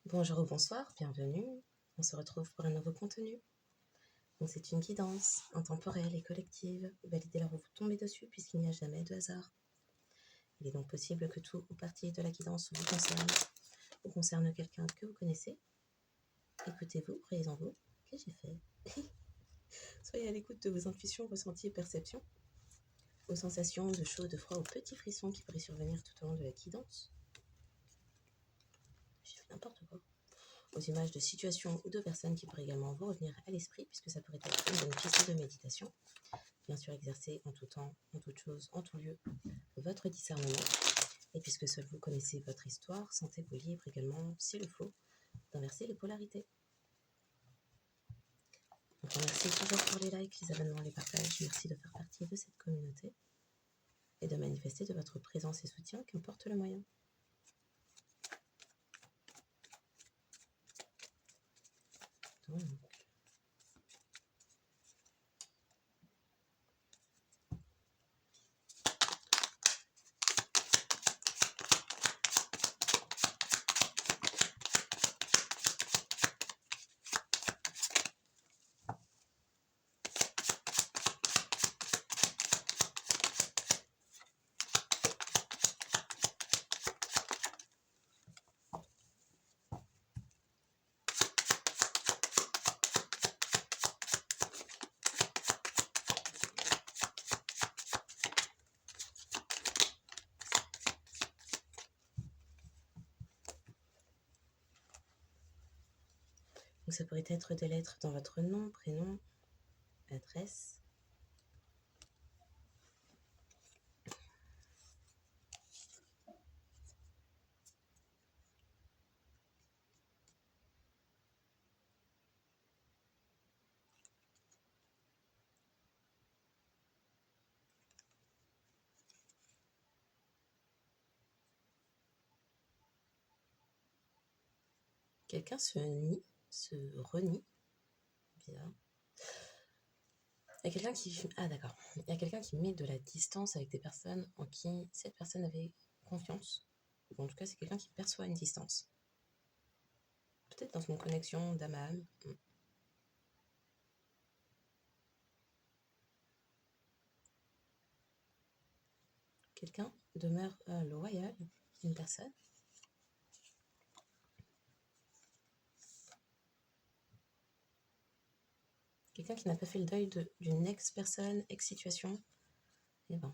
Bonjour ou bonsoir, bienvenue. On se retrouve pour un nouveau contenu. Donc c'est une guidance intemporelle et collective. Validez-la où vous tombez dessus puisqu'il n'y a jamais de hasard. Il est donc possible que tout ou partie de la guidance vous concerne ou concerne quelqu'un que vous connaissez. Écoutez-vous, croyez en vous. Qu'ai-je fait? Soyez à l'écoute de vos intuitions, ressentis et perceptions, aux sensations de chaud, de froid, aux petits frissons qui pourraient survenir tout au long de la guidance. J'ai fait n'importe quoi. Aux images de situations ou de personnes qui pourraient également vous revenir à l'esprit, puisque ça pourrait être une bonne piste de méditation. Bien sûr, exercer en tout temps, en toute chose, en tout lieu, votre discernement. Et puisque seul vous connaissez votre histoire, sentez-vous libre également, s'il le faut, d'inverser les polarités. Donc, merci toujours pour les likes, les abonnements, les partages. Merci de faire partie de cette communauté et de manifester de votre présence et soutien, qu'importe le moyen. Donc, ça pourrait être des lettres dans votre nom, prénom, adresse. Quelqu'un se renie. Bizarre. Il y a quelqu'un qui... Ah d'accord. Il y a quelqu'un qui met de la distance avec des personnes en qui cette personne avait confiance. Ou en tout cas, c'est quelqu'un qui perçoit une distance. Peut-être dans une connexion d'âme à âme. Quelqu'un demeure loyal, une personne. Quelqu'un qui n'a pas fait le deuil d'une ex-personne, ex-situation. Eh ben,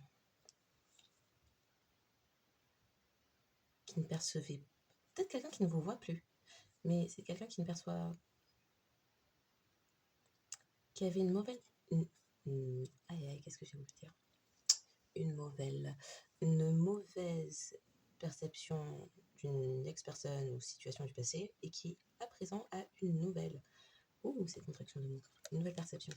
qui ne percevait... Peut-être quelqu'un qui ne vous voit plus. Mais c'est quelqu'un qui ne perçoit... Qui avait une mauvaise... Aïe, qu'est-ce que j'ai voulu dire? Une mauvaise perception d'une ex-personne ou situation du passé et qui, à présent, a une nouvelle... cette contraction de mots. Une nouvelle perception.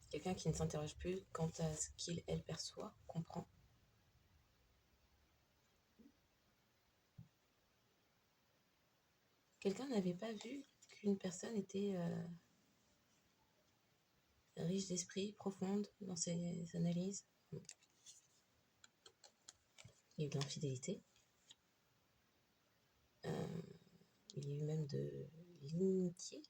Quelqu'un qui ne s'interroge plus quant à ce qu'il, elle perçoit, comprend. Quelqu'un n'avait pas vu qu'une personne était riche d'esprit, profonde dans ses analyses. Il y a eu de l'infidélité. Il y a eu même de l'inimitié.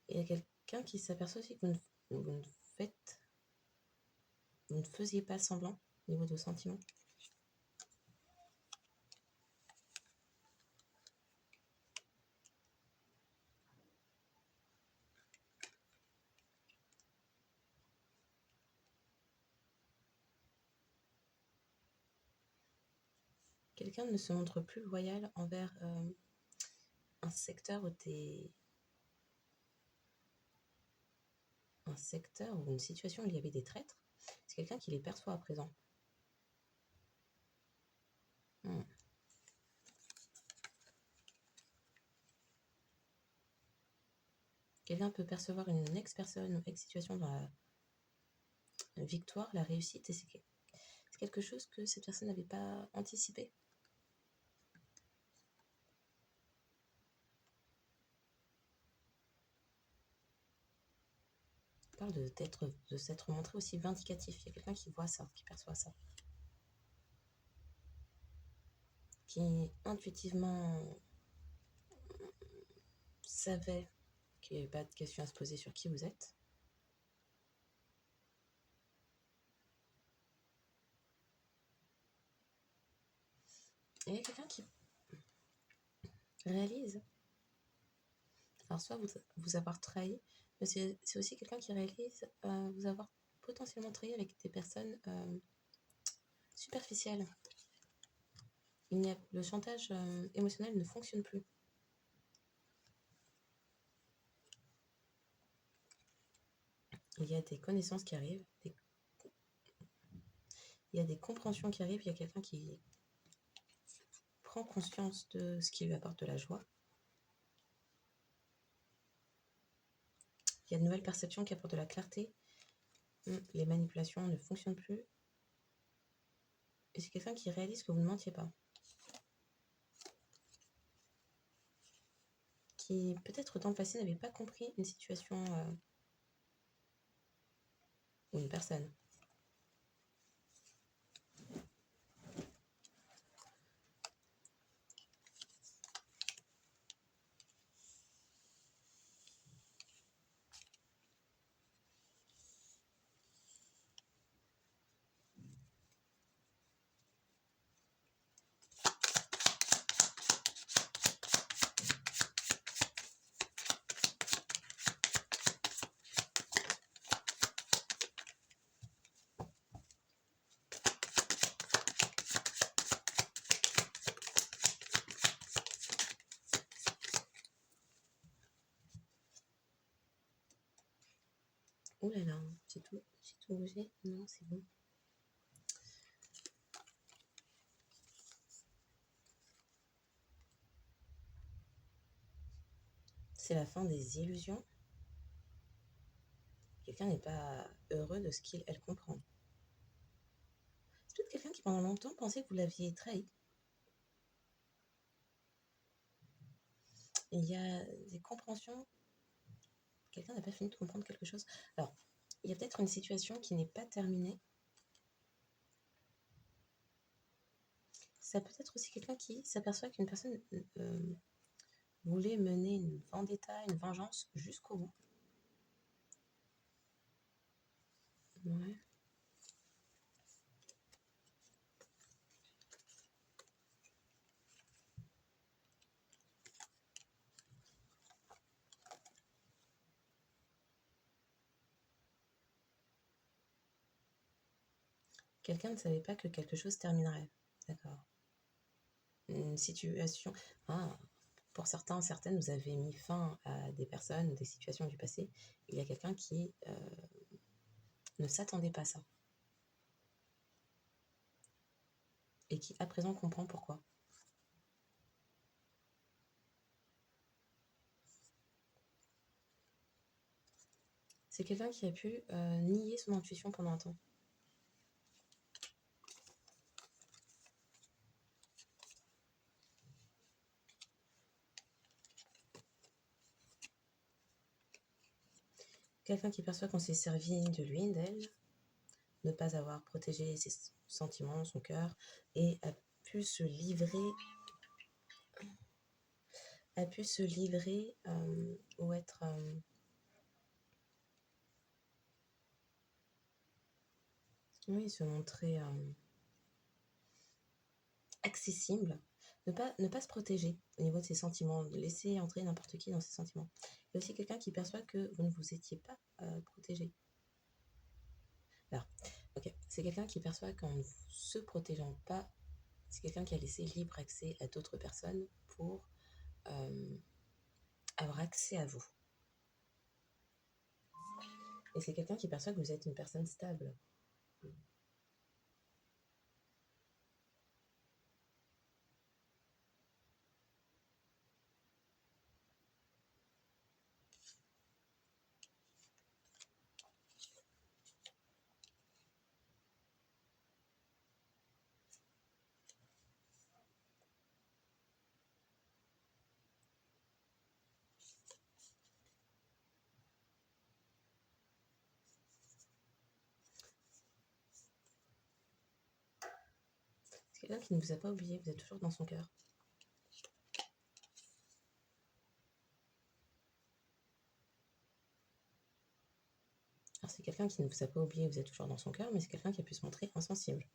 Il y a quelqu'un qui s'aperçoit aussi que vous ne faisiez pas semblant au niveau de vos sentiments. Quelqu'un ne se montre plus loyal envers un secteur ou une situation où il y avait des traîtres. C'est quelqu'un qui les perçoit à présent. Quelqu'un peut percevoir une ex-personne ou ex-situation dans la victoire, la réussite, et c'est quelque chose que cette personne n'avait pas anticipé. parle de s'être montré aussi vindicatif. Il y a quelqu'un qui voit ça, qui perçoit ça. Qui intuitivement savait qu'il n'y avait pas de question à se poser sur qui vous êtes. Et il y a quelqu'un qui réalise. Alors soit vous avoir trahi, mais c'est aussi quelqu'un qui réalise vous avoir potentiellement trahi avec des personnes superficielles. Le chantage émotionnel ne fonctionne plus. Il y a des connaissances qui arrivent, il y a des compréhensions qui arrivent, il y a quelqu'un qui prend conscience de ce qui lui apporte de la joie. Il y a de nouvelles perceptions qui apportent de la clarté. Les manipulations ne fonctionnent plus. Et c'est quelqu'un qui réalise que vous ne mentiez pas. Qui, peut-être dans le passé, n'avait pas compris une situation ou une personne. Oh là là, j'ai tout bougé. Non, c'est bon. C'est la fin des illusions. Quelqu'un n'est pas heureux de ce qu'elle comprend. C'est peut-être quelqu'un qui pendant longtemps pensait que vous l'aviez trahi. Et il y a des compréhensions. Quelqu'un n'a pas fini de comprendre quelque chose. Alors, il y a peut-être une situation qui n'est pas terminée. Ça peut être aussi quelqu'un qui s'aperçoit qu'une personne voulait mener une vendetta, une vengeance jusqu'au bout. Ouais. Quelqu'un ne savait pas que quelque chose terminerait. D'accord. Une situation... Ah, pour certains, certaines, vous avez mis fin à des personnes, des situations du passé. Il y a quelqu'un qui ne s'attendait pas à ça. Et qui, à présent, comprend pourquoi. C'est quelqu'un qui a pu nier son intuition pendant un temps. Quelqu'un qui perçoit qu'on s'est servi de lui, d'elle, ne pas avoir protégé ses sentiments, son cœur, et a pu se livrer ou être oui, se montrer accessible, ne pas se protéger au niveau de ses sentiments, de laisser entrer n'importe qui dans ses sentiments. Il y a aussi quelqu'un qui perçoit que vous ne vous étiez pas protégé. Alors, ok, c'est quelqu'un qui perçoit qu'en ne se protégeant pas, c'est quelqu'un qui a laissé libre accès à d'autres personnes pour avoir accès à vous. Et c'est quelqu'un qui perçoit que vous êtes une personne stable. C'est quelqu'un qui ne vous a pas oublié, vous êtes toujours dans son cœur. Alors c'est quelqu'un qui ne vous a pas oublié, vous êtes toujours dans son cœur, mais c'est quelqu'un qui a pu se montrer insensible.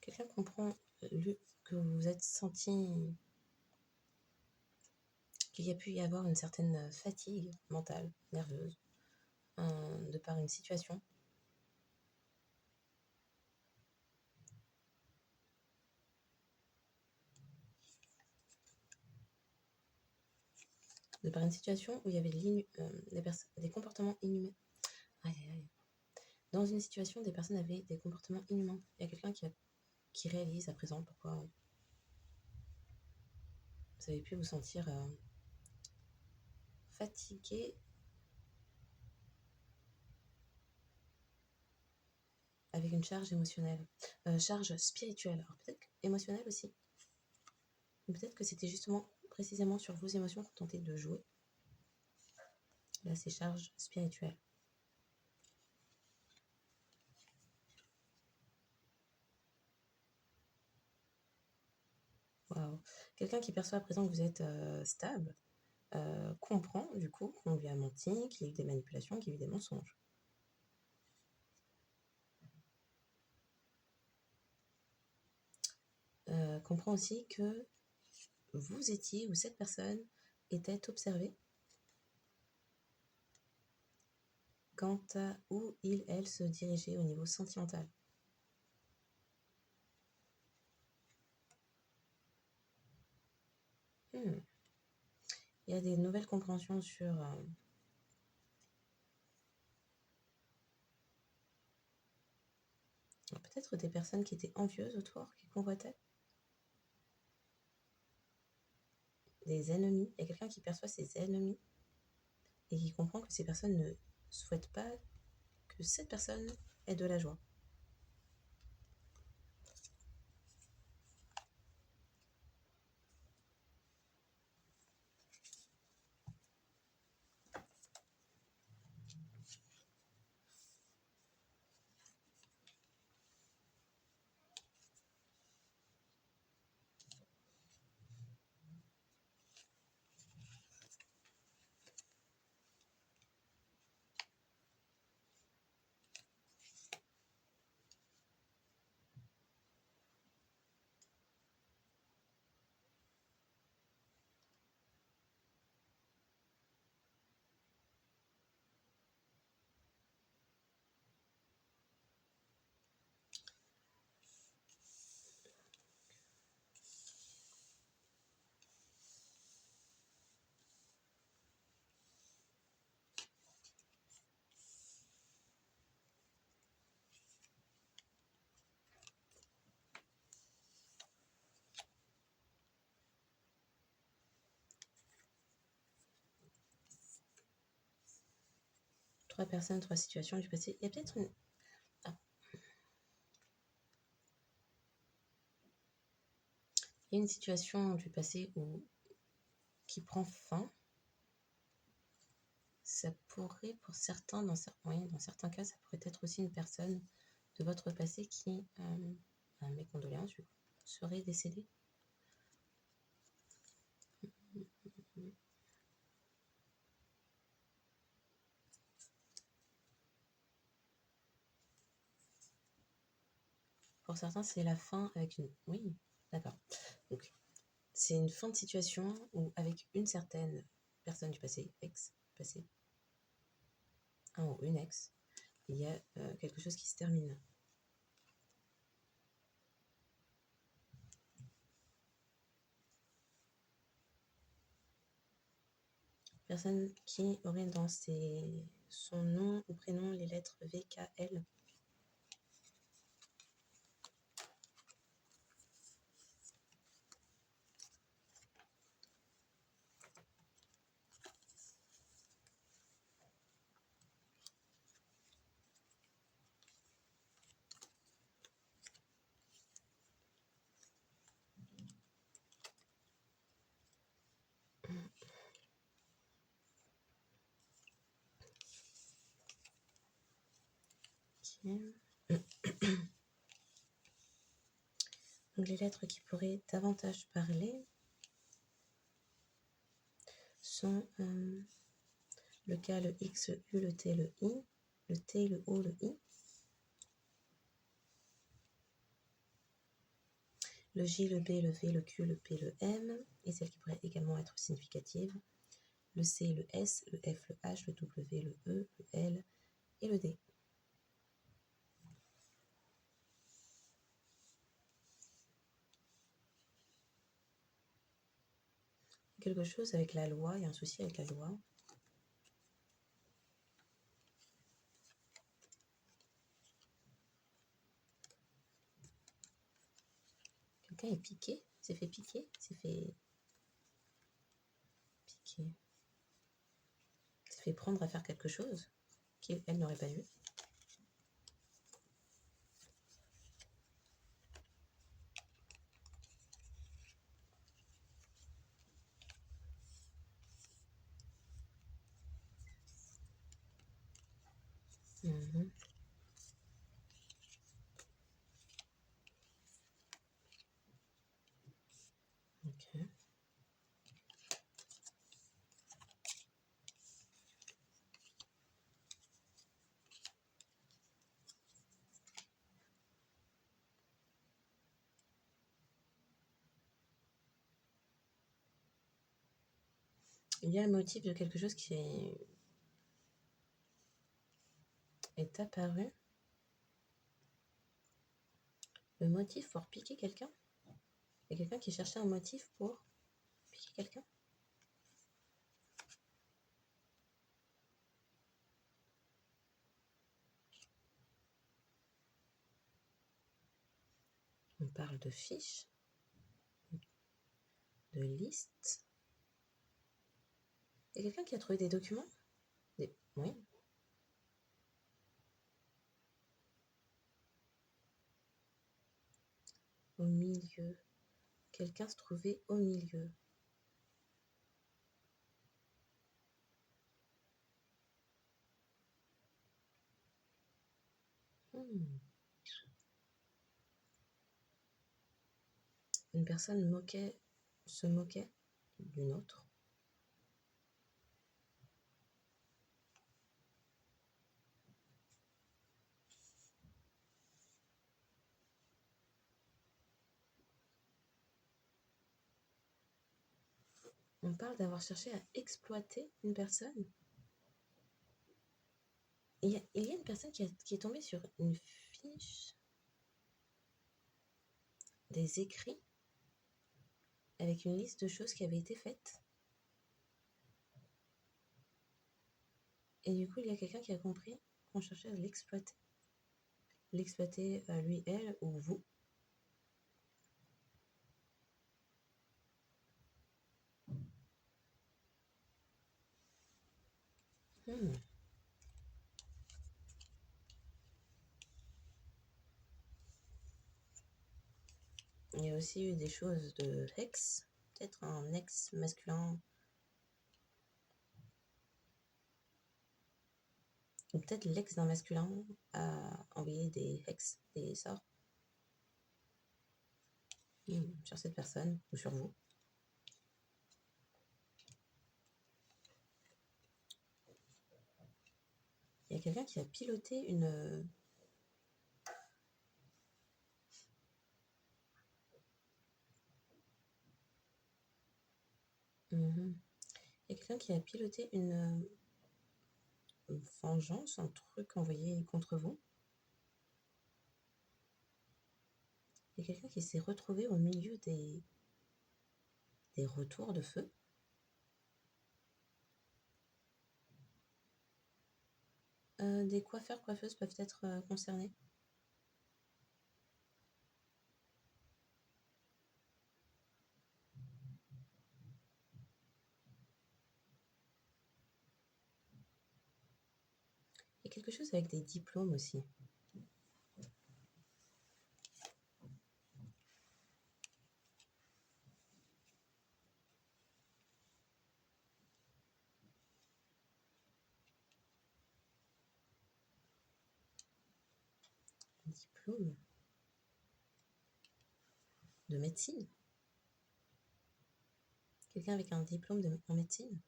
Quelqu'un comprend que vous vous êtes senti qu'il y a pu y avoir une certaine fatigue mentale, nerveuse, de par une situation. De par une situation où il y avait des comportements inhumains. Aïe, aïe, aïe. Dans une situation, des personnes avaient des comportements inhumains. Il y a quelqu'un qui réalise à présent pourquoi vous avez pu vous sentir fatigué avec une charge émotionnelle, charge spirituelle, alors peut-être émotionnelle aussi. Ou peut-être que c'était justement précisément sur vos émotions qu'on tentait de jouer. Là, c'est charge spirituelle. Waouh. Quelqu'un qui perçoit à présent que vous êtes stable, comprend du coup qu'on lui a menti, qu'il y a eu des manipulations, qu'il y a eu des mensonges. Comprend aussi que vous étiez, ou cette personne était observée quant à où il, elle se dirigeait au niveau sentimental. Il y a des nouvelles compréhensions sur peut-être des personnes qui étaient envieuses autour, qui convoitaient. Des ennemis. Il y a quelqu'un qui perçoit ses ennemis et qui comprend que ces personnes ne souhaitent pas que cette personne ait de la joie. Trois personnes, trois situations du passé. Il y a peut-être une... Il y a une situation du passé qui prend fin. Ça pourrait, pour certains, dans certains cas, ça pourrait être aussi une personne de votre passé qui, mes condoléances, du coup, serait décédée. Pour certains, c'est la fin avec une... Oui, d'accord. Donc, c'est une fin de situation où, avec une certaine personne du passé, ex-passé, un ou une ex, il y a quelque chose qui se termine. Personne qui aurait dans son nom ou prénom les lettres V, K, L. Ok. Donc les lettres qui pourraient davantage parler sont le K, le X, le U, le T, le I, le T, le O, le I, le J, le B, le V, le Q, le P, le M, et celles qui pourraient également être significatives, le C, le S, le F, le H, le W, le E, le L et le D. Quelque chose avec la loi, il y a un souci avec la loi. Quelqu'un est piqué, s'est fait piquer, s'est fait piquer, s'est fait prendre à faire quelque chose qu'elle n'aurait pas vu. Mhm. Ok. Il y a le motif de quelque chose qui est apparu. Le motif pour piquer quelqu'un. Il y a quelqu'un qui cherchait un motif pour piquer quelqu'un. On parle de fiches, de listes. Il y a quelqu'un qui a trouvé des documents. Oui. Au milieu. Quelqu'un se trouvait au milieu. Une personne se moquait d'une autre. On parle d'avoir cherché à exploiter une personne. Il y a une personne qui est tombée sur une fiche, des écrits, avec une liste de choses qui avaient été faites. Et du coup, il y a quelqu'un qui a compris qu'on cherchait à l'exploiter. L'exploiter lui, elle ou vous. Il y a aussi eu des choses de ex, peut-être un ex masculin, ou peut-être l'ex d'un masculin a envoyé des ex, des sorts sur cette personne ou sur vous. Il y a quelqu'un qui a piloté une... Il y a quelqu'un qui a piloté une vengeance, un truc envoyé contre vous. Il y a quelqu'un qui s'est retrouvé au milieu des retours de feu. des coiffeurs, coiffeuses peuvent être concernés. Il y a quelque chose avec des diplômes aussi. Diplôme de médecine. Quelqu'un avec un diplôme en médecine.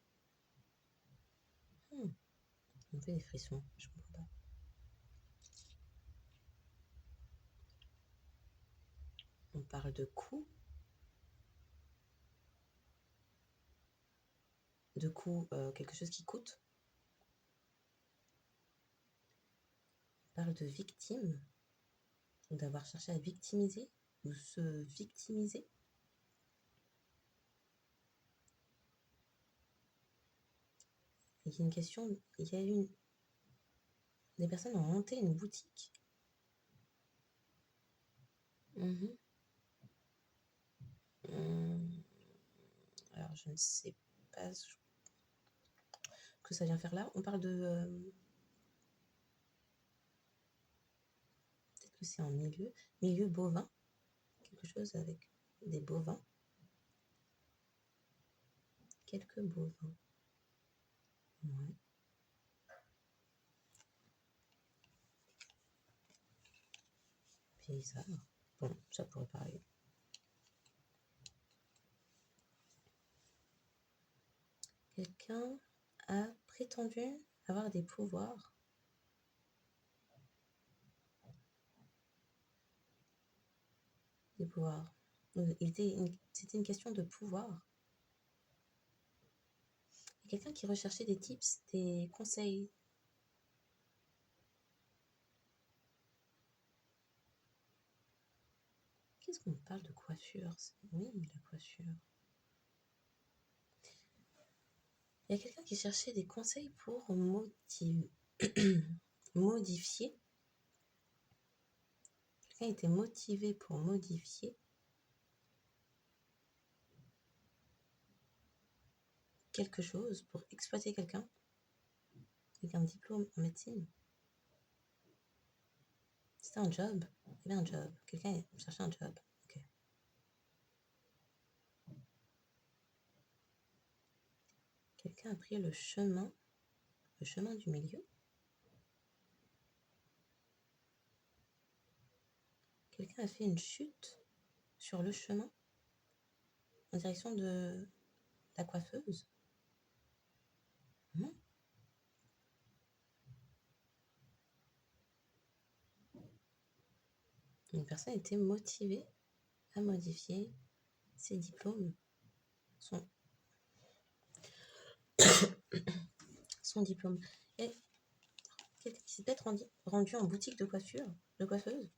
On fait des frissons, je comprends pas. On parle de coût. De coût, quelque chose qui coûte. On parle de victime. D'avoir cherché à victimiser ou se victimiser. Il y a une question, il y a une... Des personnes ont monté une boutique. Alors, je ne sais pas ce que ça vient faire là. On parle de... peut-être que c'est en milieu bovin. Quelque chose avec des bovins. Quelques bovins. Ouais. Bizarre. Bon, ça pourrait parler. Quelqu'un a prétendu avoir des pouvoirs. Des pouvoirs. C'était une question de pouvoir. Il y a quelqu'un qui recherchait des tips, des conseils. Qu'est-ce qu'on parle de coiffure? Oui, la coiffure. Il y a quelqu'un qui cherchait des conseils pour modifier. Quelqu'un était motivé pour modifier quelque chose, pour exploiter quelqu'un avec un diplôme en médecine. C'était un job. Il y avait un job. Quelqu'un cherchait un job. Ok. Quelqu'un a pris le chemin du milieu. Quelqu'un a fait une chute sur le chemin en direction de la coiffeuse. Une personne était motivée à modifier ses diplômes, son diplôme. Et quelqu'un qui s'est peut-être rendu en boutique de coiffure, de coiffeuse.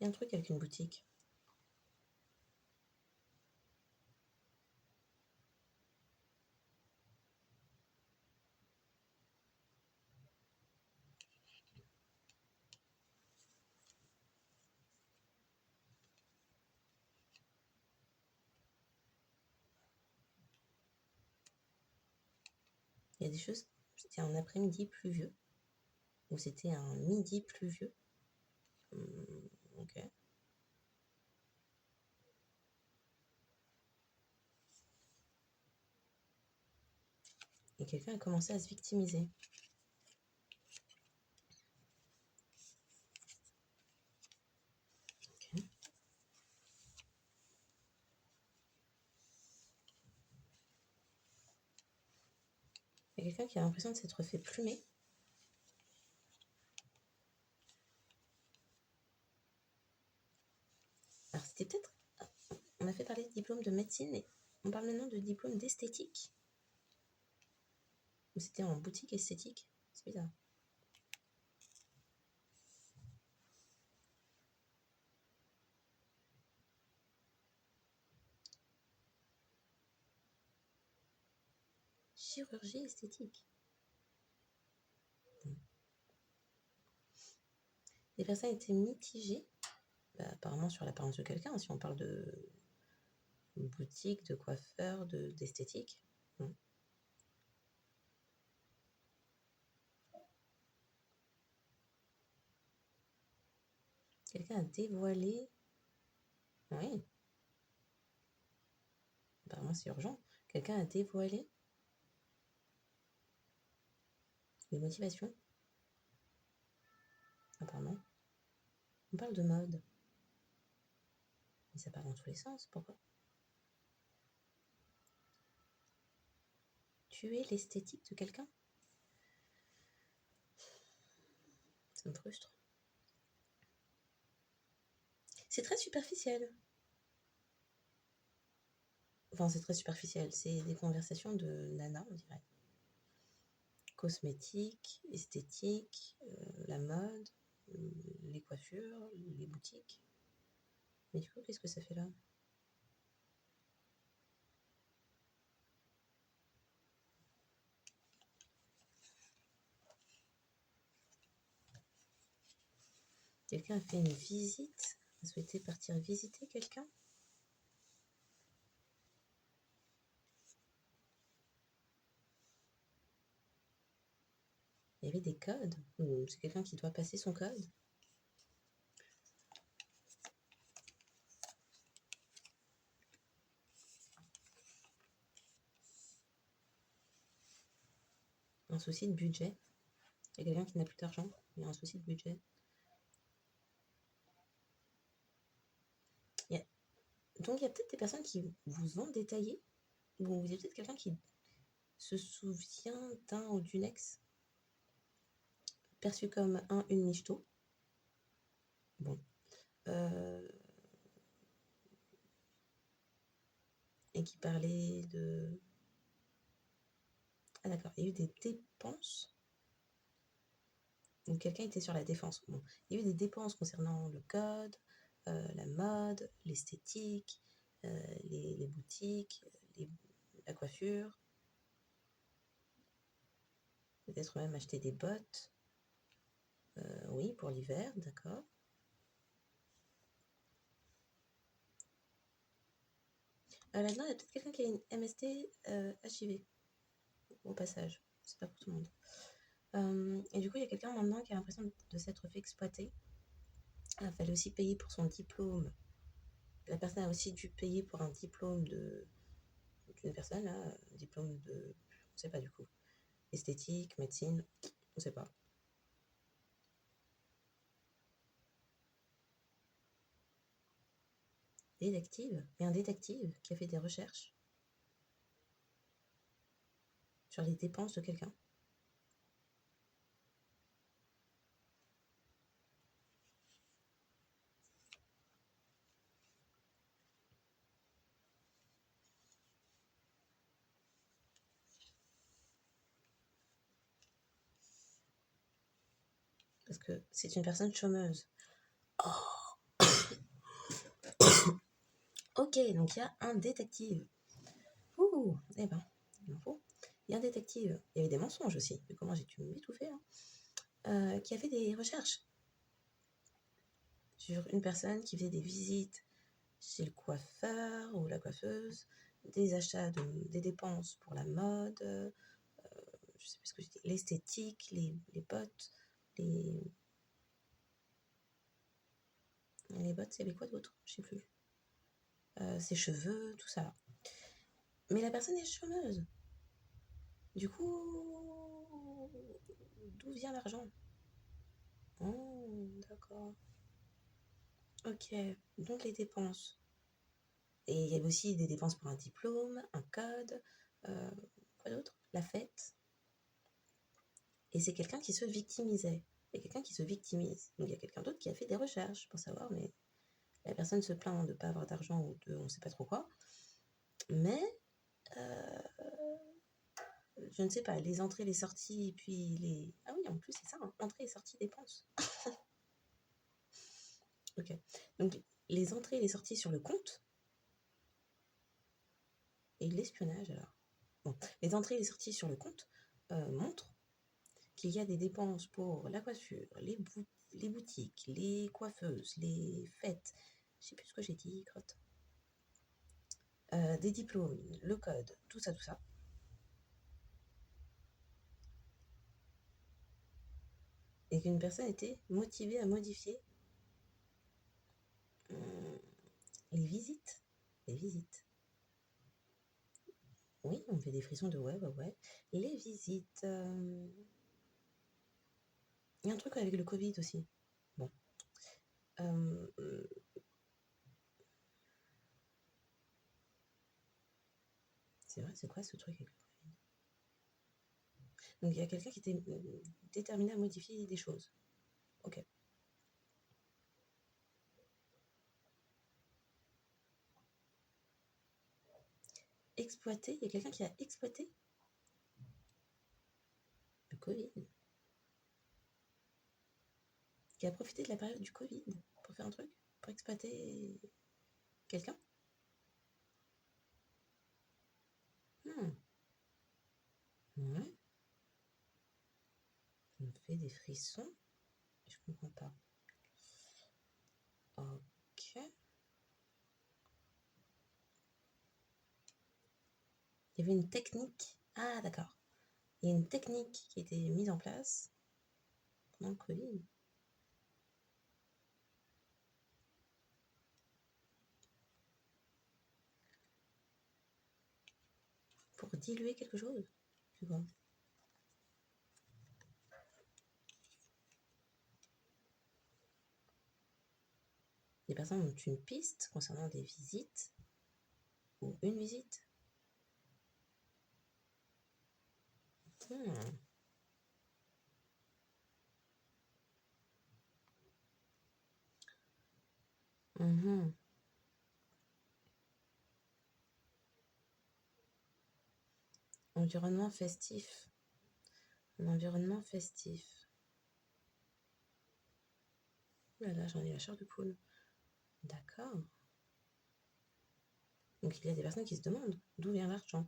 Il y a un truc avec une boutique. Il y a des choses, c'était un après-midi pluvieux, ou c'était un midi pluvieux. Ok. Et quelqu'un a commencé à se victimiser. Ok. Il y a quelqu'un qui a l'impression de s'être fait plumer. Alors c'était peut-être... On a fait parler de diplôme de médecine, mais on parle maintenant de diplôme d'esthétique. Ou c'était en boutique esthétique. C'est bizarre. Chirurgie esthétique. Les personnes étaient mitigées, apparemment sur l'apparence de quelqu'un, si on parle de boutique, de coiffeur, d'esthétique. Quelqu'un a dévoilé... Oui. Apparemment, c'est urgent. Quelqu'un a dévoilé les motivations. Apparemment. On parle de mode. Mais ça part dans tous les sens. Pourquoi? Tuer l'esthétique de quelqu'un? Ça me frustre. C'est très superficiel. Enfin, c'est très superficiel. C'est des conversations de nana, on dirait. Cosmétique, esthétique, la mode, les coiffures, les boutiques. Mais du coup, qu'est-ce que ça fait là? Quelqu'un a fait une visite, a souhaité partir visiter quelqu'un? Il y avait des codes? Ou c'est quelqu'un qui doit passer son code? Un souci de budget? Il y a quelqu'un qui n'a plus d'argent, il y a un souci de budget. Donc il y a peut-être des personnes qui vous ont détaillé, ou il y a peut-être quelqu'un qui se souvient d'un ou d'une ex perçu comme une michto. Bon. Et qui parlait de... Ah d'accord, il y a eu des dépenses. Donc quelqu'un était sur la défense. Bon. Il y a eu des dépenses concernant le code, la mode, l'esthétique, les boutiques, la coiffure. Peut-être même acheter des bottes. Oui, pour l'hiver, d'accord. Là-dedans, il y a peut-être quelqu'un qui a une MST HIV, au passage. C'est pas pour tout le monde. Et du coup, il y a quelqu'un maintenant qui a l'impression de s'être fait exploiter. Il fallait aussi payer pour son diplôme. La personne a aussi dû payer pour un diplôme d'une personne, là, un diplôme de... On ne sait pas du coup. Esthétique, médecine, on ne sait pas. Détective. Il y a un détective qui a fait des recherches sur les dépenses de quelqu'un. Parce que c'est une personne chômeuse. Oh. Ok, donc il y a un détective. Ouh, eh ben, il en faut. Il y a un détective. Il y avait des mensonges aussi. Mais comment j'ai dû m'étouffer, hein. Qui a fait des recherches sur une personne qui faisait des visites chez le coiffeur ou la coiffeuse, des achats, des dépenses pour la mode, je sais plus ce que j'ai dit, l'esthétique, les bottes, les bottes, il y avait quoi d'autre? Je sais plus. Ses cheveux, tout ça. Mais la personne est chômeuse. Du coup, d'où vient l'argent? Oh, d'accord. Ok, donc les dépenses. Et il y avait aussi des dépenses pour un diplôme, un code, quoi d'autre? La fête. Et c'est quelqu'un qui se victimisait. Il y a quelqu'un qui se victimise. Donc il y a quelqu'un d'autre qui a fait des recherches pour savoir, mais la personne se plaint de ne pas avoir d'argent ou de on ne sait pas trop quoi. Mais je ne sais pas, les entrées, les sorties, puis les... Ah oui, en plus c'est ça, hein, entrées et sorties dépenses. Ok. Donc les entrées et les sorties sur le compte et l'espionnage alors. Bon, les entrées et les sorties sur le compte montrent qu'il y a des dépenses pour la coiffure, les les boutiques, les coiffeuses, les fêtes, je sais plus ce que j'ai dit, crotte. Des diplômes, le code, tout ça, et qu'une personne était motivée à modifier les visites. Les visites. Oui, on fait des frissons de ouais. Les visites. Il y a un truc avec le Covid aussi. Bon. C'est vrai, c'est quoi ce truc avec le Covid? Donc il y a quelqu'un qui était déterminé à modifier des choses. Ok. Exploiter, il y a quelqu'un qui a exploité le Covid. Qui a profité de la période du Covid pour faire un truc, pour exploiter quelqu'un. Ouais. Ça me fait des frissons. Je comprends pas. Ok. Il y avait une technique. Ah, d'accord. Il y a une technique qui a été mise en place pendant le Covid. Pour diluer quelque chose. Tu vois. Les personnes ont une piste concernant des visites ou une visite. Environnement festif. Un environnement festif. Là, j'en ai la chair de poule. D'accord. Donc il y a des personnes qui se demandent d'où vient l'argent.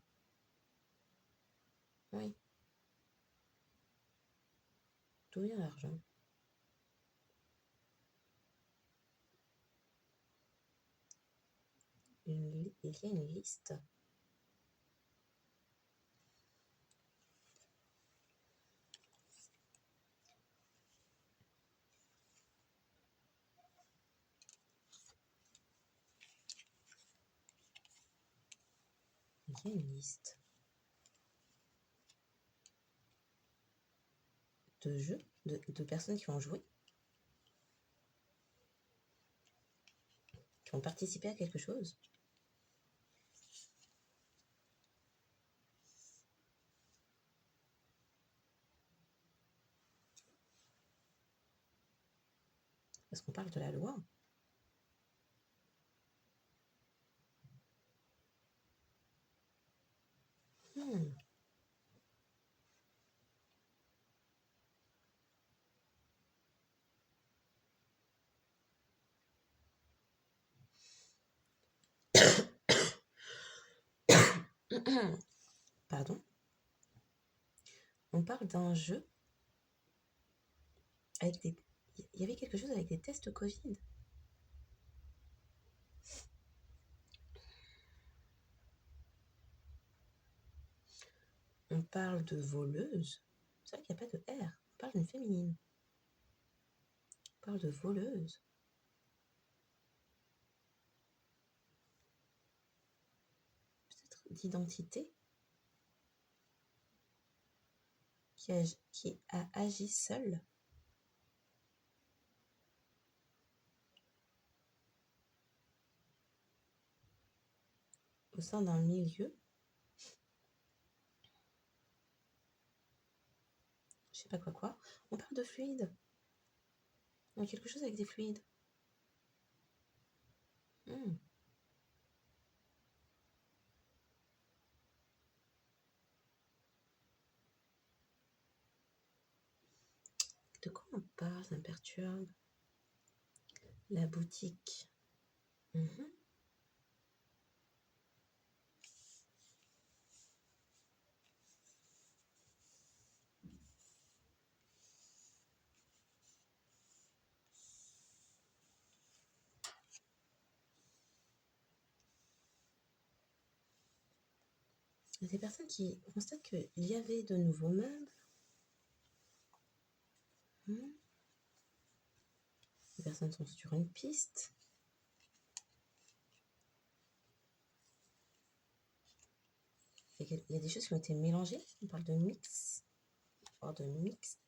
Oui. D'où vient l'argent? Il y a une liste. Il y a une liste de jeux, de personnes qui ont joué, qui ont participé à quelque chose. Parce qu'on parle de la loi. Pardon. On parle d'un jeu avec des... Il y avait quelque chose avec des tests Covid. On parle de voleuse. C'est vrai qu'il n'y a pas de R. On parle d'une féminine. On parle de voleuse. Peut-être d'identité. Qui a agi seule. Au sein d'un milieu. Je sais pas quoi. On parle de fluide. Il y a quelque chose avec des fluides. De quoi on parle? Ça me perturbe. La boutique. Il y a des personnes qui constatent qu'il y avait de nouveaux meubles. Les personnes sont sur une piste. Il y a des choses qui ont été mélangées. On parle de mix, voire de mixte.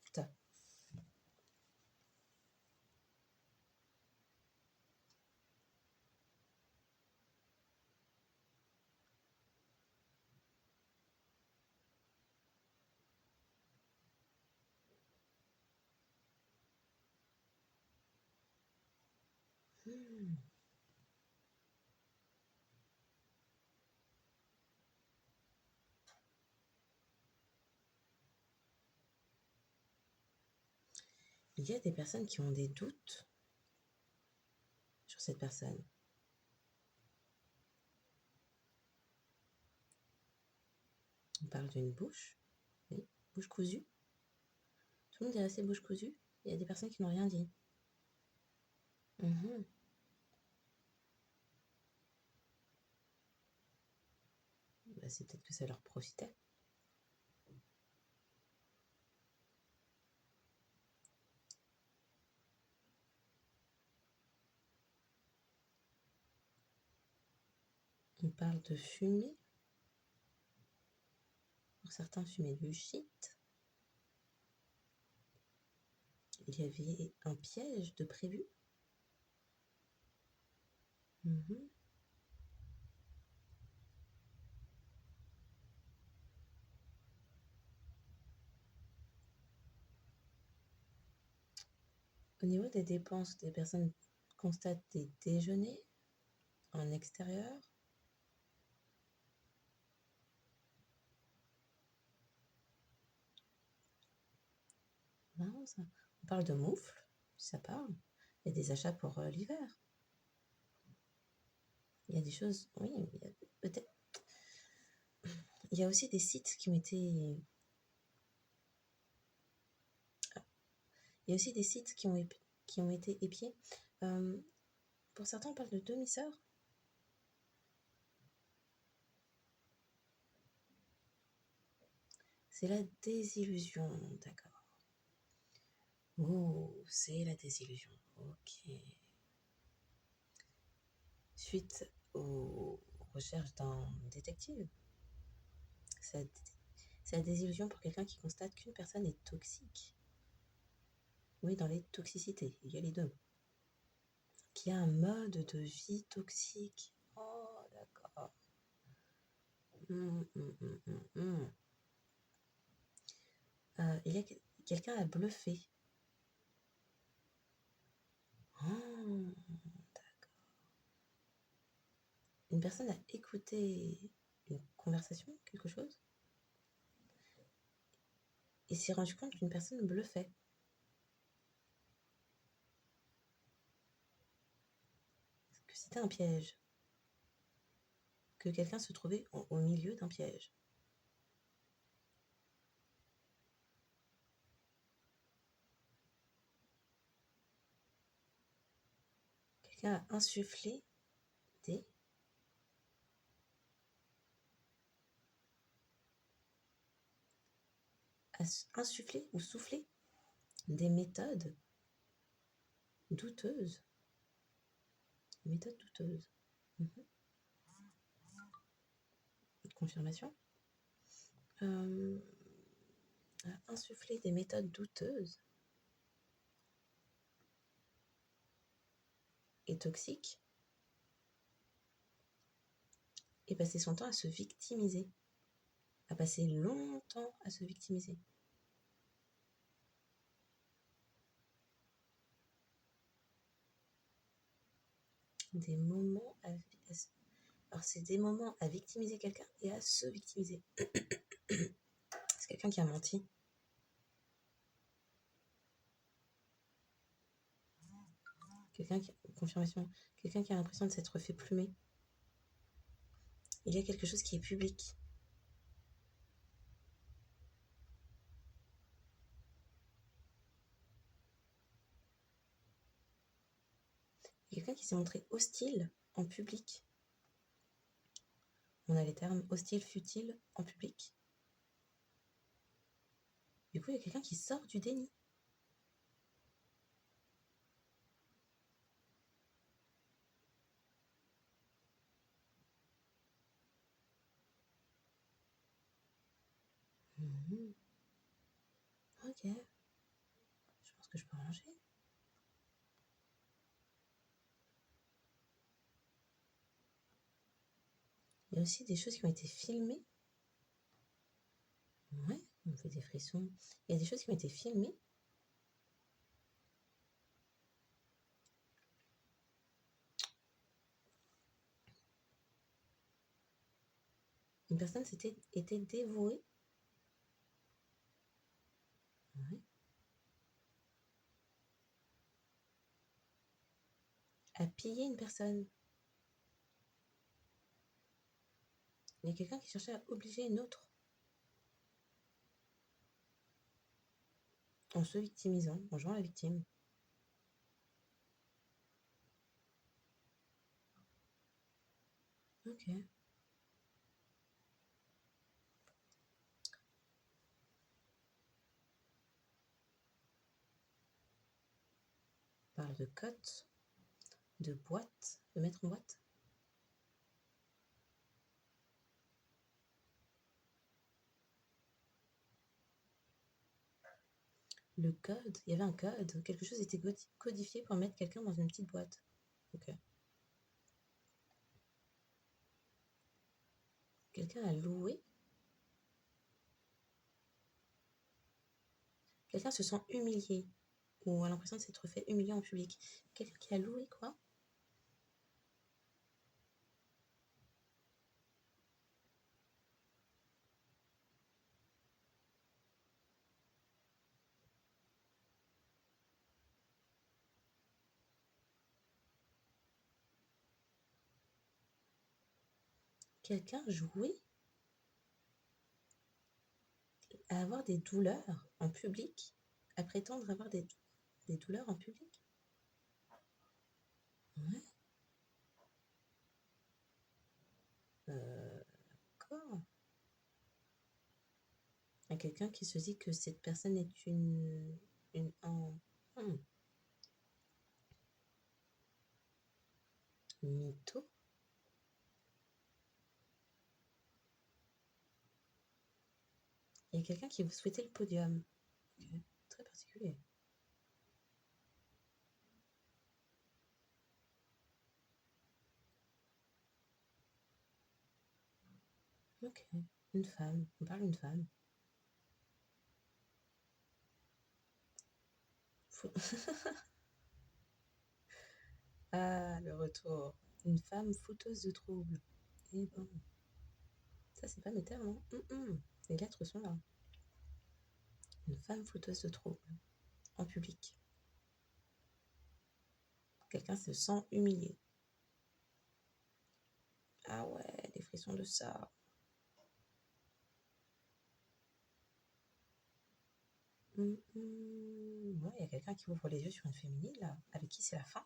Il y a des personnes qui ont des doutes sur cette personne. On parle d'une bouche, oui, bouche cousue. Tout le monde est resté bouche cousue. Il y a des personnes qui n'ont rien dit. Bah, c'est peut-être que ça leur profitait. On parle de fumée. Pour certains, fumer du shit. Il y avait un piège de prévu. Au niveau des dépenses, des personnes constatent des déjeuners en extérieur. Non, ça. On parle de moufles, ça parle. Il y a des achats pour l'hiver. Il y a des choses, oui, peut-être. Il y a aussi des sites qui ont été. Il y a aussi des sites qui ont été épiés. Pour certains, on parle de demi-sœurs. C'est la désillusion, d'accord. Oh, c'est la désillusion, ok. Suite aux recherches d'un détective, c'est la désillusion pour quelqu'un qui constate qu'une personne est toxique. Oui, dans les toxicités, il y a les deux. Qui a un mode de vie toxique. Oh, d'accord. Il y a quelqu'un a bluffé. Oh, d'accord. Une personne a écouté une conversation, quelque chose, et s'est rendu compte qu'une personne bluffait. Que c'était un piège. Que quelqu'un se trouvait au milieu d'un piège. Quelqu'un a insufflé des... insufflé ou soufflé des méthodes douteuses. Méthodes douteuses. Confirmation. Insuffler des méthodes douteuses et toxiques et passer son temps à se victimiser, à passer longtemps à se victimiser. Des moments à... Alors c'est des moments à victimiser quelqu'un et à se victimiser. C'est quelqu'un qui a menti. Confirmation, quelqu'un qui a l'impression de s'être fait plumer. Il y a quelque chose qui est public. Quelqu'un qui s'est montré hostile en public. On a les termes hostile, futile en public. Du coup, il y a quelqu'un qui sort du déni. Mhm. Ok. Je pense que je peux ranger. Il y a aussi des choses qui ont été filmées. Ouais, on fait des frissons. Il y a des choses qui ont été filmées. Une personne était dévouée. Ouais. À piller une personne. Il y a quelqu'un qui cherchait à obliger une autre. En se victimisant, en jouant la victime. Ok. On parle de cote, de boîte, de mettre en boîte. Le code, il y avait un code, quelque chose était codifié pour mettre quelqu'un dans une petite boîte. Ok. Quelqu'un a loué. Quelqu'un se sent humilié ou a l'impression de s'être fait humilier en public. Quelqu'un qui a loué quoi? Quelqu'un joué à avoir des douleurs en public, à prétendre avoir des douleurs en public. Ouais. D'accord. À quelqu'un qui se dit que cette personne est une mytho. Il y a quelqu'un qui vous souhaitait le podium. Okay. Très particulier. Ok. Une femme. On parle d'une femme. Ah, le retour. Une femme fouteuse de troubles. Eh ben, ça c'est pas mes termes, hein. Les lettres sont là. Une femme fouteuse de troubles. En public. Quelqu'un se sent humilié. Ah ouais, des frissons de ça. Ouais, il y a quelqu'un qui ouvre les yeux sur une féminine, là, avec qui c'est la fin.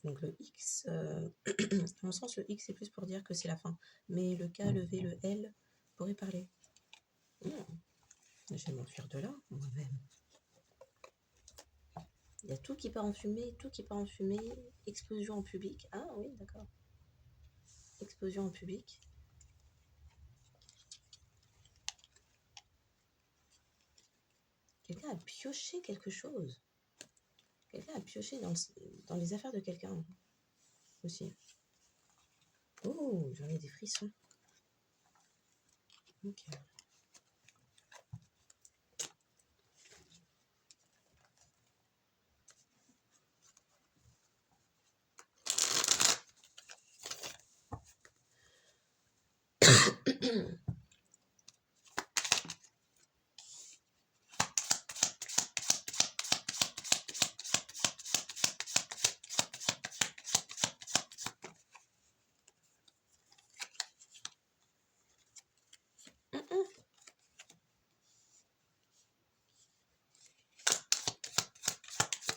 Donc le X, à mon sens, le X c'est plus pour dire que c'est la fin. Mais le K, le V, le L pourraient parler. Je vais m'enfuir de là, moi-même. Il y a tout qui part en fumée, tout qui part en fumée. Explosion en public. Ah oui, d'accord. Explosion en public. Quelqu'un a pioché quelque chose. Quelqu'un a pioché dans les affaires de quelqu'un aussi. Oh, j'en ai des frissons. Ok.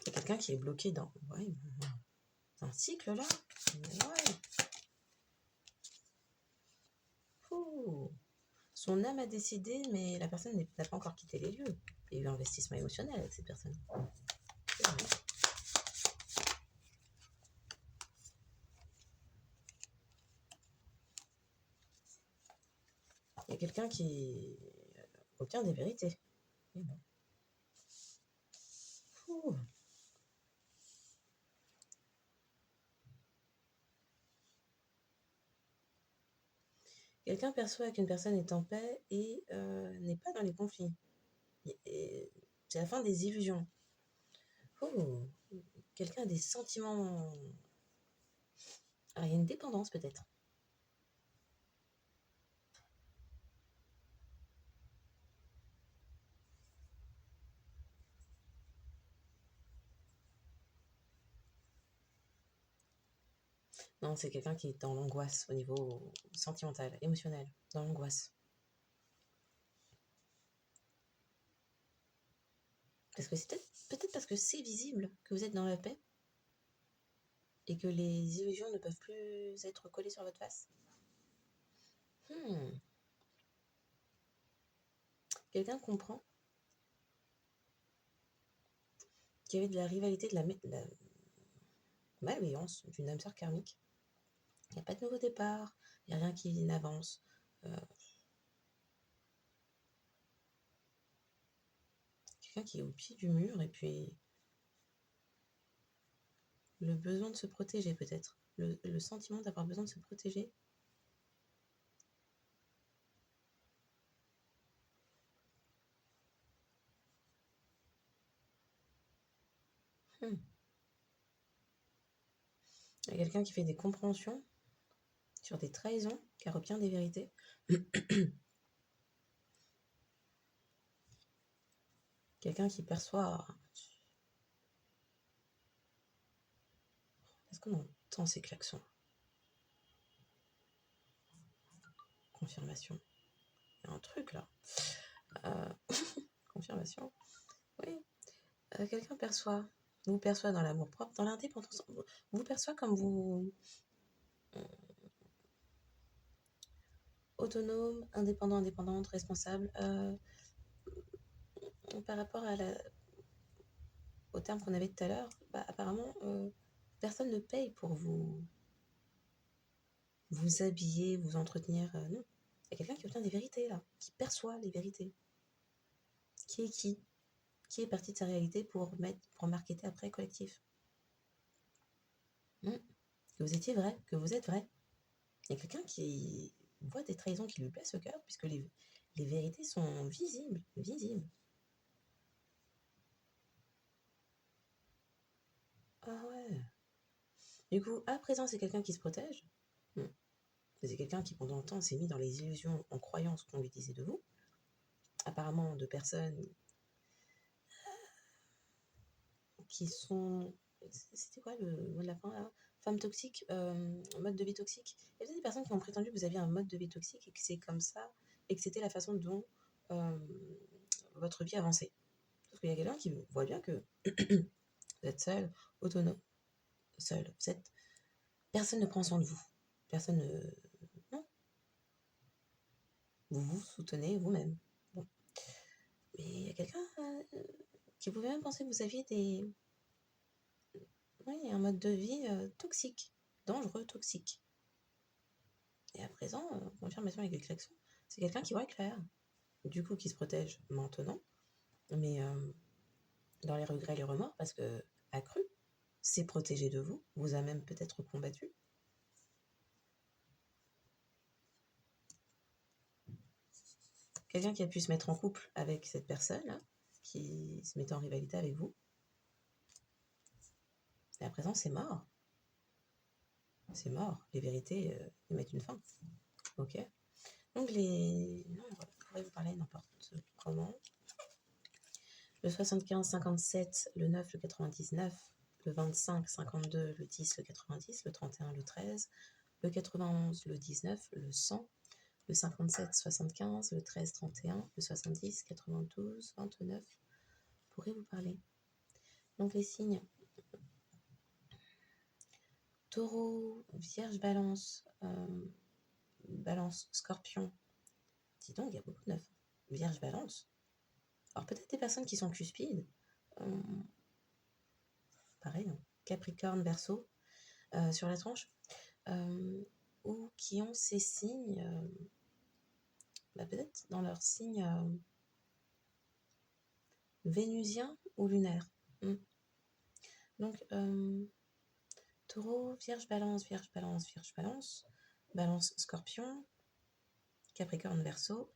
Il y a quelqu'un qui est bloqué dans un cycle là. Ouais. Ouh. Son âme a décidé, mais la personne n'a pas encore quitté les lieux. Il y a eu un investissement émotionnel avec cette personne. C'est vrai. Il y a quelqu'un qui obtient des vérités. Et non. Ouh. Quelqu'un perçoit qu'une personne est en paix et n'est pas dans les conflits. C'est la fin des illusions. Oh, quelqu'un a des sentiments. Alors, il y a une dépendance peut-être. Non, c'est quelqu'un qui est dans l'angoisse au niveau sentimental, émotionnel, dans l'angoisse. Parce que c'est peut-être parce que c'est visible que vous êtes dans la paix et que les illusions ne peuvent plus être collées sur votre face. Quelqu'un comprend qu'il y avait de la rivalité, de la malveillance d'une âme sœur karmique. Il n'y a pas de nouveau départ, il n'y a rien qui n'avance. Quelqu'un qui est au pied du mur et puis le besoin de se protéger peut-être. Le sentiment d'avoir besoin de se protéger. Il y a quelqu'un qui fait des compréhensions sur des trahisons, qui obtient des vérités. Quelqu'un qui perçoit. Est-ce qu'on entend ces klaxons? Confirmation. Il y a un truc là. Confirmation. Oui. Quelqu'un vous perçoit dans l'amour propre, dans l'indépendance. Vous perçoit comme vous. Autonome, indépendant, indépendante, responsable. Par rapport au terme qu'on avait tout à l'heure, apparemment, personne ne paye pour vous habiller, vous entretenir. Non. Il y a quelqu'un qui obtient des vérités, là, qui perçoit les vérités. Qui est qui? Qui est parti de sa réalité pour marketer après collectif. Que vous étiez vrai, que vous êtes vrai. Il y a quelqu'un qui voit des trahisons qui lui blessent le cœur, puisque les vérités sont visibles. Ah ouais. Du coup, à présent, c'est quelqu'un qui se protège. C'est quelqu'un qui, pendant longtemps, s'est mis dans les illusions en croyant ce qu'on lui disait de vous. Apparemment, de personnes qui sont. C'était quoi le mot de la fin là? Femme toxique, mode de vie toxique. Il y a des personnes qui ont prétendu que vous aviez un mode de vie toxique et que c'est comme ça et que c'était la façon dont votre vie avançait. Parce qu'il y a quelqu'un qui voit bien que vous êtes seul, autonome, seul. Personne ne prend soin de vous. Personne ne. Non. Vous vous soutenez vous-même. Bon. Mais il y a quelqu'un qui pouvait même penser que vous aviez un mode de vie toxique, dangereux, toxique. Et à présent, confirmation avec les klaxons, c'est quelqu'un qui voit clair. Du coup, qui se protège maintenant, mais dans les regrets et les remords, parce que accru, s'est protégé de vous, vous a même peut-être combattu. Quelqu'un qui a pu se mettre en couple avec cette personne, qui se mettait en rivalité avec vous. Et à présent, c'est mort. C'est mort. Les vérités y mettent une fin. Ok. Donc non, on pourrait vous parler n'importe comment. Le 75-57, le 9, le 99, le 25-52, le 10, le 90, le 31, le 13, le 91, le 19, le 100, le 57-75, le 13-31, le 70-92-29 pourrait vous parler. Donc les signes Taureau, Vierge, Balance, Balance, Scorpion. Dis donc, il y a beaucoup de 9. Vierge, Balance. Alors peut-être des personnes qui sont cuspides. Pareil, hein. Capricorne, Verseau, sur la tranche. Ou qui ont ces signes, peut-être dans leur signe vénusien ou lunaire. Donc, Taureau, Vierge, Balance, Vierge, Balance, Vierge, Balance, Balance, Scorpion, Capricorne, Verseau,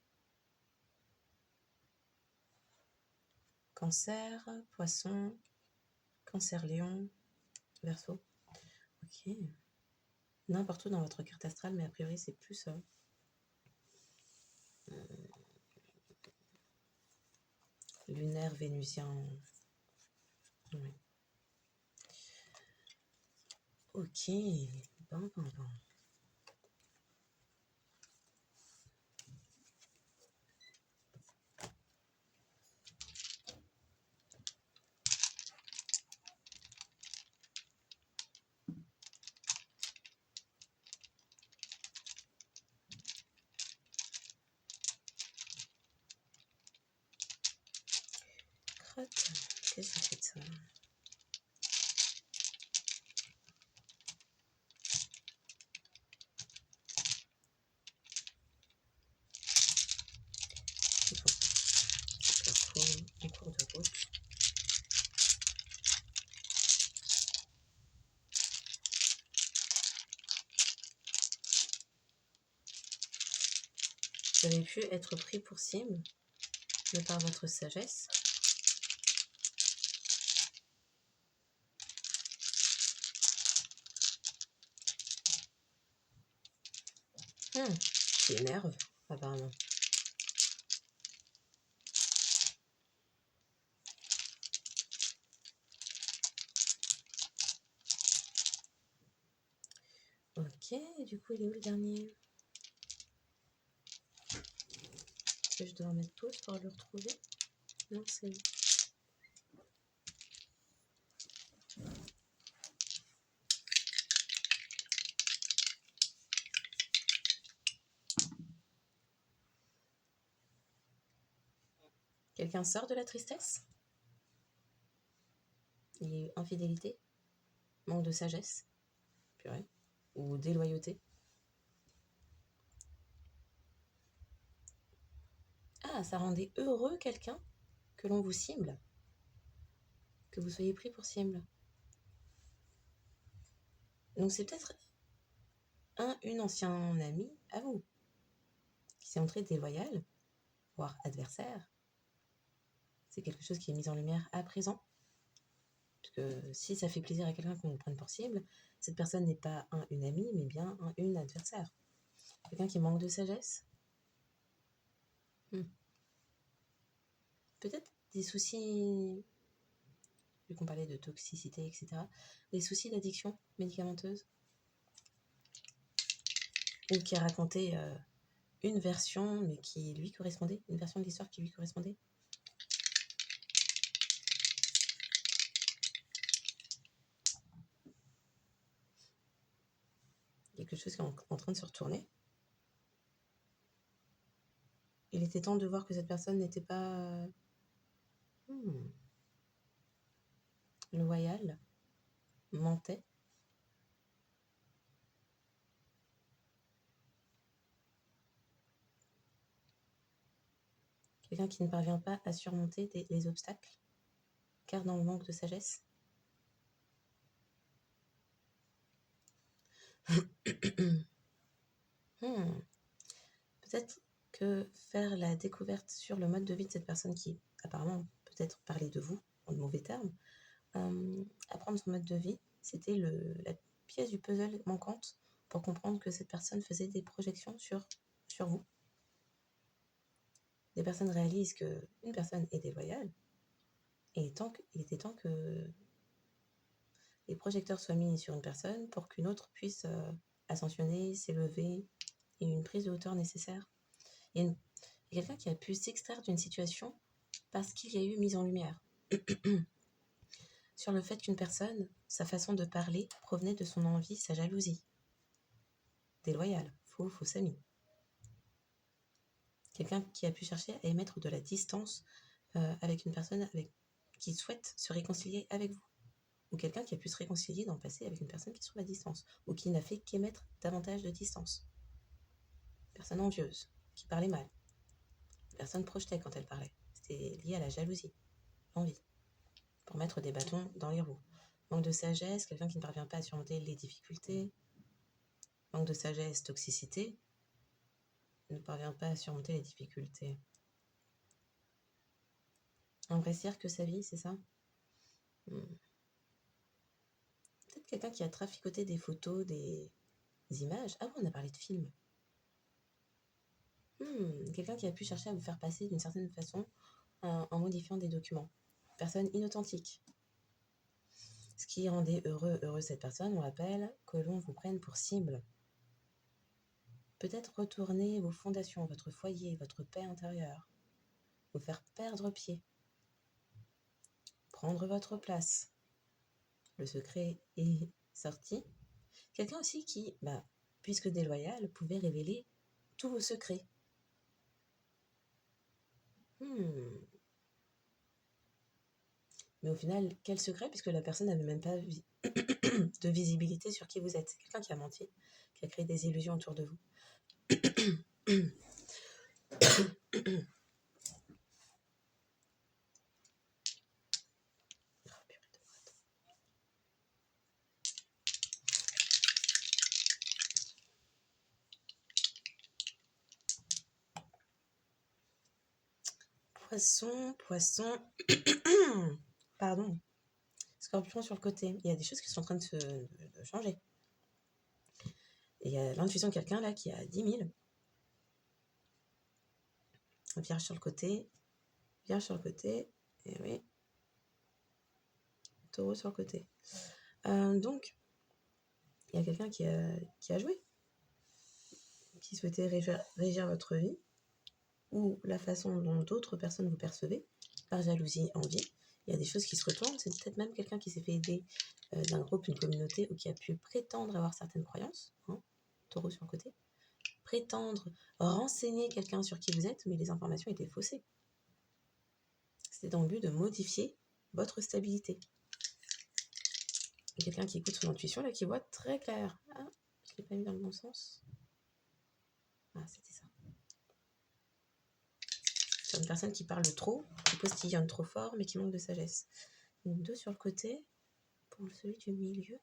Cancer, Poisson, Cancer, Lion, Verseau. Ok. N'importe où dans votre carte astrale, mais a priori c'est plus lunaire, vénusien. Ouais. Ok. Bon. Crotte. Qu'est-ce que ça fait de ça? En cours de route. Vous avez pu être pris pour cible de par votre sagesse. Qui énerve, apparemment. Ok, du coup, il est où le dernier? Est-ce que je dois mettre pause pour le retrouver? Non, c'est où? Quelqu'un sort de la tristesse? Il y a eu infidélité? Manque de sagesse? Purée. Ou déloyauté? Ah, ça rendait heureux quelqu'un que l'on vous cible? Que vous soyez pris pour cible? Donc c'est peut-être une ancien ami à vous qui s'est montré déloyal, voire adversaire. C'est quelque chose qui est mis en lumière à présent. Parce que si ça fait plaisir à quelqu'un qu'on vous prenne pour cible, cette personne n'est pas une amie, mais bien une adversaire. Quelqu'un qui manque de sagesse. Peut-être des soucis, vu qu'on parlait de toxicité, etc. Des soucis d'addiction médicamenteuse. Ou qui a raconté une version, mais qui lui correspondait, une version de l'histoire qui lui correspondait. Quelque chose qui est en train de se retourner. Il était temps de voir que cette personne n'était pas loyale, mentait. Quelqu'un qui ne parvient pas à surmonter les obstacles, car dans le manque de sagesse. Peut-être que faire la découverte sur le mode de vie de cette personne qui apparemment peut-être parlait de vous en de mauvais termes, apprendre son mode de vie, c'était la pièce du puzzle manquante pour comprendre que cette personne faisait des projections sur vous. Des personnes réalisent qu'une personne est déloyale et il était temps que les projecteurs soient mis sur une personne pour qu'une autre puisse ascensionner, s'élever et une prise de hauteur nécessaire. Il y a quelqu'un qui a pu s'extraire d'une situation parce qu'il y a eu mise en lumière sur le fait qu'une personne, sa façon de parler provenait de son envie, sa jalousie. Déloyale, faux ami. Quelqu'un qui a pu chercher à émettre de la distance avec une personne qui souhaite se réconcilier avec vous. Ou quelqu'un qui a pu se réconcilier dans le passé avec une personne qui se trouve à distance. Ou qui n'a fait qu'émettre davantage de distance. Personne envieuse, qui parlait mal. Personne projetait quand elle parlait. C'était lié à la jalousie, l'envie. Pour mettre des bâtons dans les roues. Manque de sagesse, quelqu'un qui ne parvient pas à surmonter les difficultés. Manque de sagesse, toxicité. Ne parvient pas à surmonter les difficultés. Un vrai cirque sa vie, c'est ça? Peut-être quelqu'un qui a traficoté des photos, des images. Ah oui, on a parlé de films. Quelqu'un qui a pu chercher à vous faire passer d'une certaine façon en modifiant des documents. Personne inauthentique. Ce qui rendait heureux cette personne, on rappelle que l'on vous prenne pour cible. Peut-être retourner vos fondations, votre foyer, votre paix intérieure. Vous faire perdre pied. Prendre votre place. Le secret est sorti. Quelqu'un aussi qui, puisque déloyal, pouvait révéler tous vos secrets. Mais au final, quel secret, puisque la personne n'avait même pas de visibilité sur qui vous êtes. C'est quelqu'un qui a menti, qui a créé des illusions autour de vous. Poisson, pardon, Scorpion sur le côté. Il y a des choses qui sont en train de changer. Et il y a l'intuition de quelqu'un là qui a 10 000. Vierge sur le côté, et oui. Taureau sur le côté. Donc, il y a quelqu'un qui a joué, qui souhaitait régir votre vie, ou la façon dont d'autres personnes vous percevaient, par jalousie, envie. Il y a des choses qui se retournent. C'est peut-être même quelqu'un qui s'est fait aider d'un groupe, une communauté, ou qui a pu prétendre avoir certaines croyances. Taureau sur le côté. Prétendre renseigner quelqu'un sur qui vous êtes, mais les informations étaient faussées. C'était dans le but de modifier votre stabilité. Et quelqu'un qui écoute son intuition, là, qui voit très clair. Ah, je ne l'ai pas mis dans le bon sens. Ah, c'était ça. C'est une personne qui parle trop, qui postillonne trop fort, mais qui manque de sagesse. Donc 2 sur le côté. Pour celui du milieu,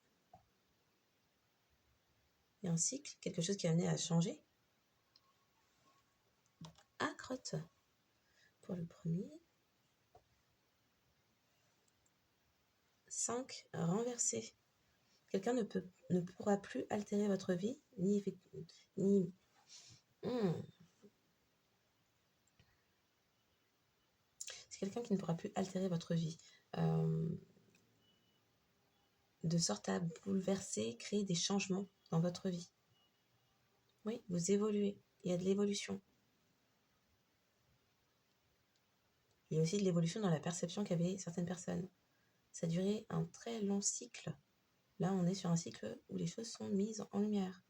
il y a un cycle, quelque chose qui est amené à changer. Crotte pour le premier. 5, renversé. Quelqu'un ne pourra plus altérer votre vie, ni C'est quelqu'un qui ne pourra plus altérer votre vie. De sorte à bouleverser, créer des changements dans votre vie. Oui, vous évoluez. Il y a de l'évolution. Il y a aussi de l'évolution dans la perception qu'avaient certaines personnes. Ça a duré un très long cycle. Là, on est sur un cycle où les choses sont mises en lumière.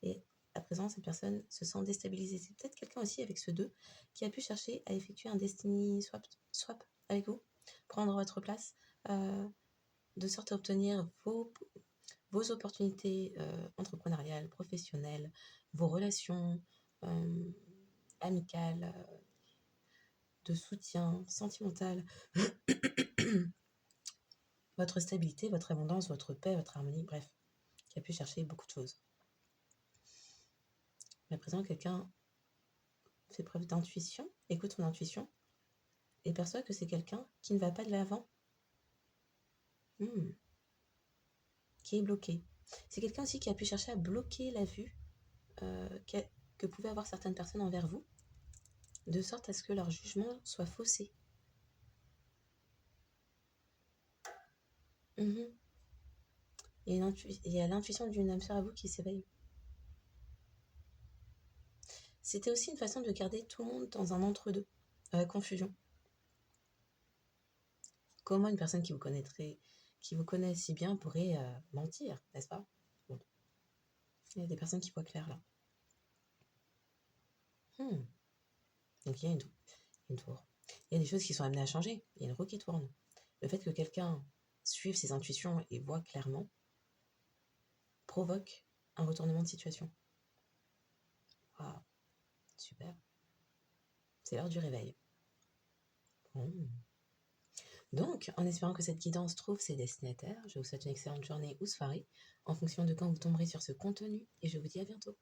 Et à présent, cette personne se sent déstabilisée. C'est peut-être quelqu'un aussi avec ce 2 qui a pu chercher à effectuer un destiny swap avec vous, prendre votre place, de sorte à obtenir vos opportunités entrepreneuriales, professionnelles, vos relations amicales, de soutien sentimental, votre stabilité, votre abondance, votre paix, votre harmonie, bref, qui a pu chercher beaucoup de choses. Mais à présent, quelqu'un fait preuve d'intuition, écoute son intuition, et perçoit que c'est quelqu'un qui ne va pas de l'avant, qui est bloqué. C'est quelqu'un aussi qui a pu chercher à bloquer la vue que pouvaient avoir certaines personnes envers vous, de sorte à ce que leur jugement soit faussé. Il y a l'intuition d'une âme sœur à vous qui s'éveille. C'était aussi une façon de garder tout le monde dans un entre-deux, confusion. Comment une personne qui vous connaît si bien pourrait mentir, n'est-ce pas? Bon. Il y a des personnes qui voient clair là. Donc il y a une tour. Il y a des choses qui sont amenées à changer. Il y a une roue qui tourne. Le fait que quelqu'un suive ses intuitions et voit clairement provoque un retournement de situation. Waouh, super. C'est l'heure du réveil. Bon. Donc, en espérant que cette guidance trouve ses destinataires, je vous souhaite une excellente journée ou soirée, en fonction de quand vous tomberez sur ce contenu, et je vous dis à bientôt.